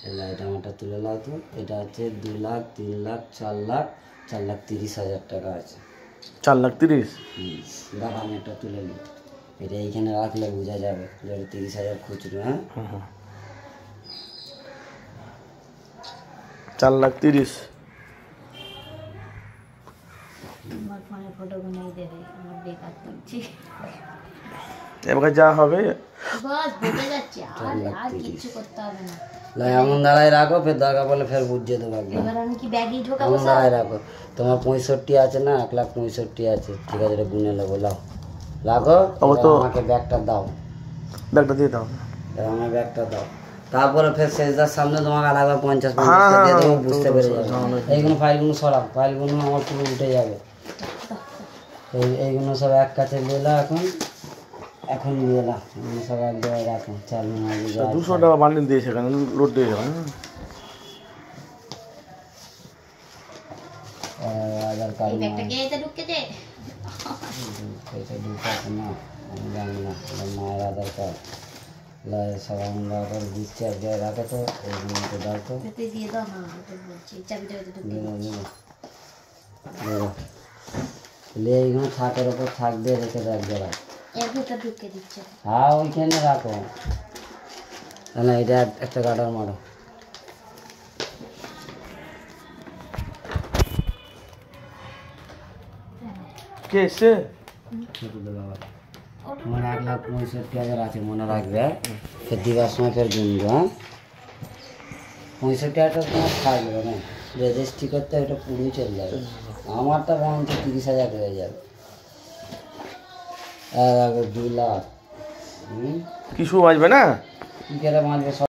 এটা আমারটা তুলে নাও তো। এটা হচ্ছে 2 লাখ, 3 লাখ, 4 লাখ, 4,30,000 টাকা আছে। 4,30,000। দাদা আমি একটা তুলে নিই, এটা এইখানে রাখলে বোঝা যাবে যে 30,000 খুচরো। হ্যাঁ 4,30,000। আমার ফোনে ফটো গুনেই দেবে, আমার বেকার করছি। এবার যা হবে বাস বোঝা যাচ্ছে, আর কিছু করতে হবে না। এমন দাঁড়ায় রাখো, ফের দরকার পড়লে ফের বুঝিয়ে দেবো একদম। এবার আমি কি ব্যাগে ঢোকাবো? এমন দাঁড়ায় রাখো। তোমার 65 আছে না? 1,65,000 আছে। ঠিক আছে, এটা গুনে নেবো। লাও রাখো, আমাকে ব্যাগটা দাও। ব্যাগটা দিয়ে দাও। আমার ব্যাগটা দাও। তারপরে ফের শেষদার সামনে তোমাকে আলাদা 50 দিয়ে দেবো, বুঝতে পেরে যাবে। এইগুলো ফাইলগুলো সরাও, ফাইলগুলো আমার পুরো উঠে যাবে। এইগুলো সব এক কাছে নিয়ে এখন নিয়ে এলাম, সব এক জায়গায় রাখুন। 200 টাকা বান্ডিল দিয়েছে, এখানে লোড দিয়ে যাবে। আধার কার্ড এই ব্যাগটা কে এতে ঢুকেছে? এটা ঢুকাচ্ছে না, আমি জানি না। এটা মায়ের আধার কার্ড। সব আমরা আবার দিচ্ছি এক জায়গায় রাখে, তো এইগুলোকে দাও তো। এতে দিয়ে দাও না, এটা বলছি চাবিটা এতে ঢুকে লে এইগুলো থাকের ওপর থাক দিয়ে রেখে দেয় এক জায়গায়। এর ভিতর ঢুকে দিচ্ছে। হ্যাঁ ওইখানে রাখো না, এটা একটা গার্ডার মারো। কে এসছে? তোমার 1,65,000 আছে, মনে রাখবে। ফের দিবার সময় ফের গুনবো। হ্যাঁ 65,000 তোমার থাকবে না, রেজিস্ট্রি করতে ওটা পুরোই চলে যাবে। আমারটা বরঞ্চ 30,000 হয়ে যাবে। 2 লাখ কিছু বাজবে না, কি করে বাঁচবে?